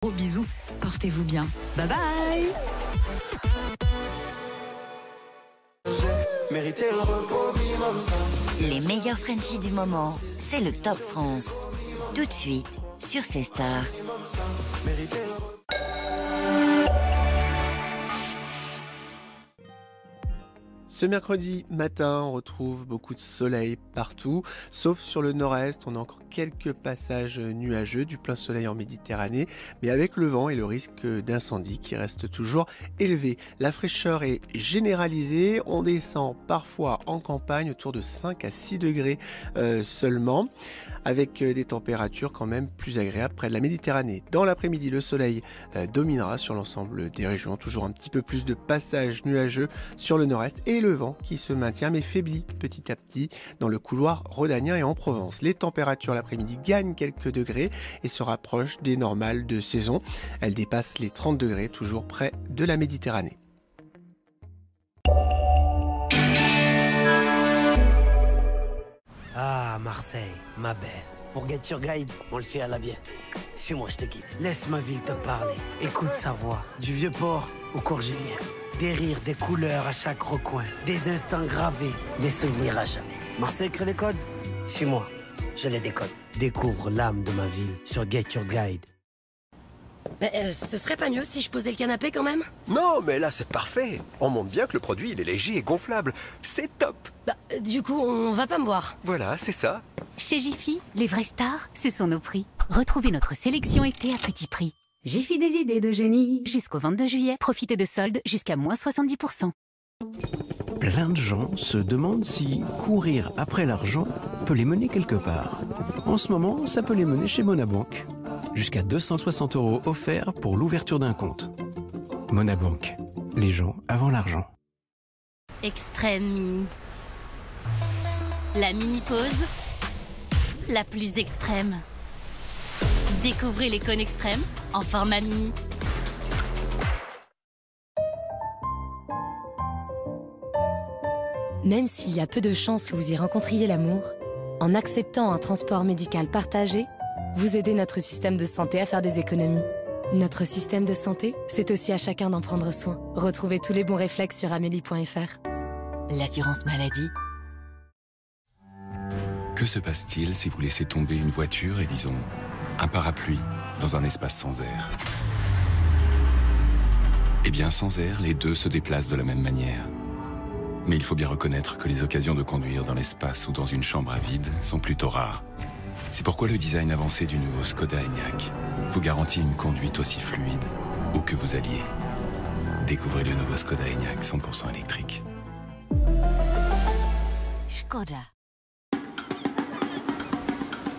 Gros bisous, portez-vous bien. Bye bye. Mériter le repos minimum. Les meilleurs Frenchies du moment, c'est le Top France. Tout de suite sur C-Star. Ce mercredi matin, on retrouve beaucoup de soleil partout, sauf sur le nord-est. On a encore quelques passages nuageux, du plein soleil en Méditerranée, mais avec le vent et le risque d'incendie qui reste toujours élevé. La fraîcheur est généralisée, on descend parfois en campagne autour de 5 à 6 degrés seulement, avec des températures quand même plus agréables près de la Méditerranée. Dans l'après-midi, le soleil dominera sur l'ensemble des régions, toujours un petit peu plus de passages nuageux sur le nord-est et le vent qui se maintient mais faiblit petit à petit dans le couloir rhodanien et en Provence. Les températures l'après-midi gagnent quelques degrés et se rapprochent des normales de saison. Elles dépassent les 30 degrés, toujours près de la Méditerranée. Ah, Marseille, ma belle. Pour Get Your Guide, on le fait à la bien. Suis-moi, je te guide. Laisse ma ville te parler. Écoute sa voix. Du vieux port au Courgilien. Des rires, des couleurs à chaque recoin. Des instants gravés, des souvenirs à jamais. Marseille crée les codes. Suis-moi, je les décode. Découvre l'âme de ma ville sur Get Your Guide. Mais ce serait pas mieux si je posais le canapé quand même? Non, mais là c'est parfait. On montre bien que le produit il est léger et gonflable. C'est top. Bah, du coup, on va pas me voir. Voilà, c'est ça. Chez Jiffy, les vraies stars, ce sont nos prix. Retrouvez notre sélection été à petit prix. Jiffy des idées de génie. Jusqu'au 22 juillet, profitez de soldes jusqu'à moins 70%. Plein de gens se demandent si courir après l'argent peut les mener quelque part. En ce moment, ça peut les mener chez Monabank. Jusqu'à 260 € offerts pour l'ouverture d'un compte. Monabank, les gens avant l'argent. Extrême mini. La mini-pause, la plus extrême. Découvrez les cônes extrêmes en format mini. Même s'il y a peu de chances que vous y rencontriez l'amour, en acceptant un transport médical partagé, vous aidez notre système de santé à faire des économies. Notre système de santé, c'est aussi à chacun d'en prendre soin. Retrouvez tous les bons réflexes sur amélie.fr. L'assurance maladie. Que se passe-t-il si vous laissez tomber une voiture et, disons, un parapluie dans un espace sans air? Eh bien, sans air, les deux se déplacent de la même manière. Mais il faut bien reconnaître que les occasions de conduire dans l'espace ou dans une chambre à vide sont plutôt rares. C'est pourquoi le design avancé du nouveau Skoda Enyaq vous garantit une conduite aussi fluide où que vous alliez. Découvrez le nouveau Skoda Enyaq 100% électrique. Skoda.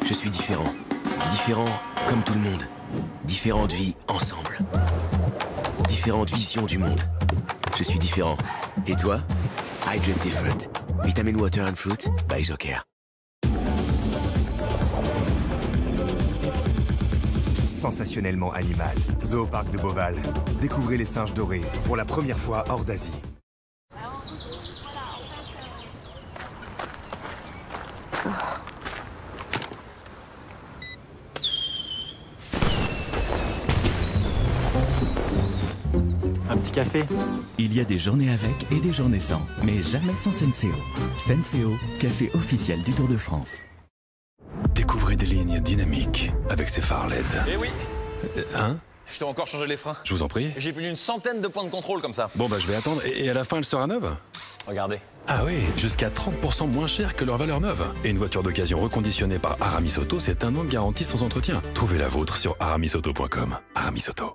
Je suis différent. Différent comme tout le monde. Différentes vies ensemble. Différentes visions du monde. Je suis différent. Et toi? Hydrate Different. Vitamin Water and Fruit by Joker. Sensationnellement animal. Zooparc de Beauval. Découvrez les singes dorés pour la première fois hors d'Asie. Un petit café? Il y a des journées avec et des journées sans, mais jamais sans Senseo. Senseo, café officiel du Tour de France. Découvrez des lignes dynamiques avec ses phares LED. Eh oui. Hein? Je t'ai encore changé les freins. Je vous en prie. J'ai plus d'une centaine de points de contrôle comme ça. Bon bah je vais attendre. Et à la fin elle sera neuve? Regardez. Ah oui, jusqu'à 30% moins cher que leur valeur neuve. Et une voiture d'occasion reconditionnée par Aramis Auto, c'est 1 an de garantie sans entretien. Trouvez la vôtre sur aramisauto.com. Aramis Auto.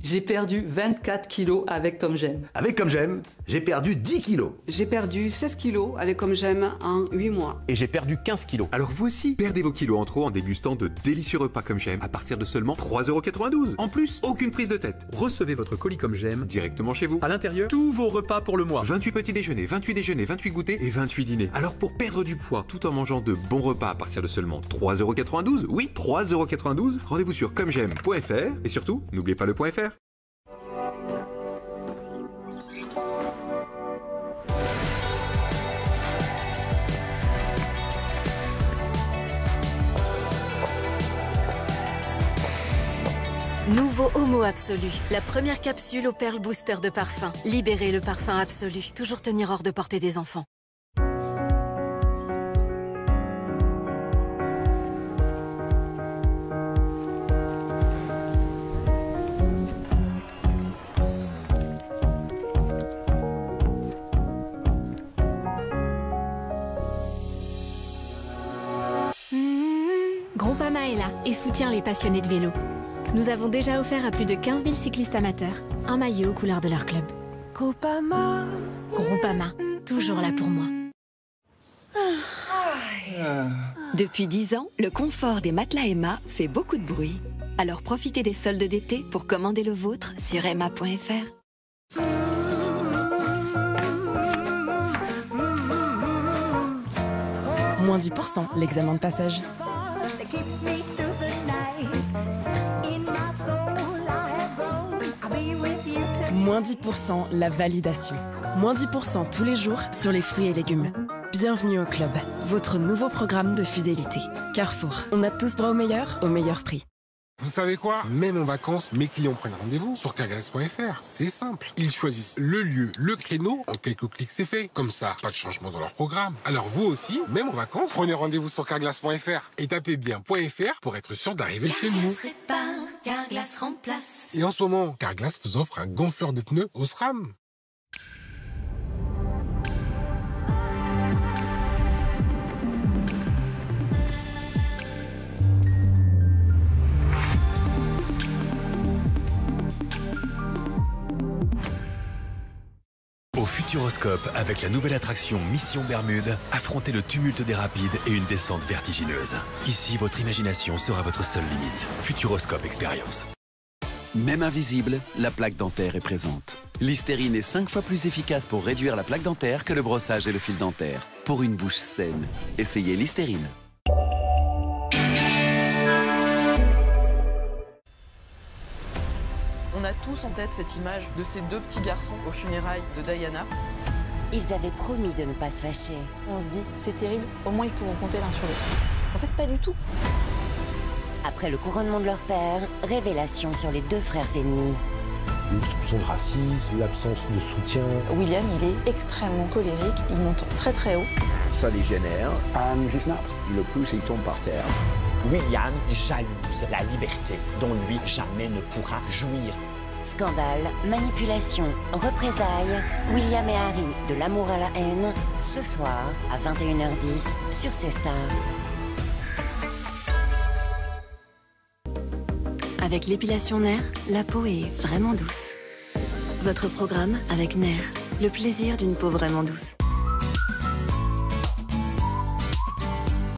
J'ai perdu 24 kilos avec Comme J'aime. Avec Comme J'aime, j'ai perdu 10 kilos. J'ai perdu 16 kilos avec Comme J'aime en 8 mois. Et j'ai perdu 15 kilos. Alors vous aussi, perdez vos kilos en trop en dégustant de délicieux repas Comme J'aime à partir de seulement 3,92 €. En plus, aucune prise de tête. Recevez votre colis Comme J'aime directement chez vous. À l'intérieur, tous vos repas pour le mois. 28 petits déjeuners, 28 déjeuners, 28 goûters et 28 dîners. Alors pour perdre du poids tout en mangeant de bons repas à partir de seulement 3,92 €, oui, 3,92 €, rendez-vous sur commej'aime.fr et surtout, n'oubliez pas le .fr. Nouveau Homo Absolu, la première capsule au perles booster de parfum. Libérez le parfum absolu, toujours tenir hors de portée des enfants. Groupama est là et soutient les passionnés de vélo. Nous avons déjà offert à plus de 15 000 cyclistes amateurs un maillot aux couleurs de leur club. Groupama. Groupama, toujours là pour moi. Depuis 10 ans, le confort des matelas Emma fait beaucoup de bruit. Alors profitez des soldes d'été pour commander le vôtre sur emma.fr. Moins 10%, l'examen de passage. Moins 10%, la validation. Moins 10% tous les jours sur les fruits et légumes. Bienvenue au club, votre nouveau programme de fidélité. Carrefour, on a tous droit au meilleur prix. Vous savez quoi? Même en vacances, mes clients prennent rendez-vous sur carglass.fr. C'est simple. Ils choisissent le lieu, le créneau. En quelques clics, c'est fait. Comme ça, pas de changement dans leur programme. Alors vous aussi, même en vacances, prenez rendez-vous sur carglass.fr et tapez bien .fr pour être sûr d'arriver chez nous. Carglass remplace. Et en ce moment, Carglass vous offre un gonfleur de pneus au SRAM. Au Futuroscope, avec la nouvelle attraction Mission Bermude, affrontez le tumulte des rapides et une descente vertigineuse. Ici, votre imagination sera votre seule limite. Futuroscope Experience. Même invisible, la plaque dentaire est présente. Listerine est 5 fois plus efficace pour réduire la plaque dentaire que le brossage et le fil dentaire. Pour une bouche saine, essayez Listerine. On a tous en tête cette image de ces deux petits garçons aux funérailles de Diana. Ils avaient promis de ne pas se fâcher. On se dit, c'est terrible, au moins ils pourront compter l'un sur l'autre. En fait, pas du tout. Après le couronnement de leur père, révélation sur les deux frères ennemis. Le soupçon de racisme, l'absence de soutien. William, il est extrêmement colérique, il monte très très haut. Ça dégénère. Il le pousse et il tombe par terre. William jalouse la liberté dont lui jamais ne pourra jouir. Scandale, manipulation, représailles, William et Harry, de l'amour à la haine, ce soir à 21h10 sur C-Star. Avec l'épilation Nair, la peau est vraiment douce. Votre programme avec Nair, le plaisir d'une peau vraiment douce.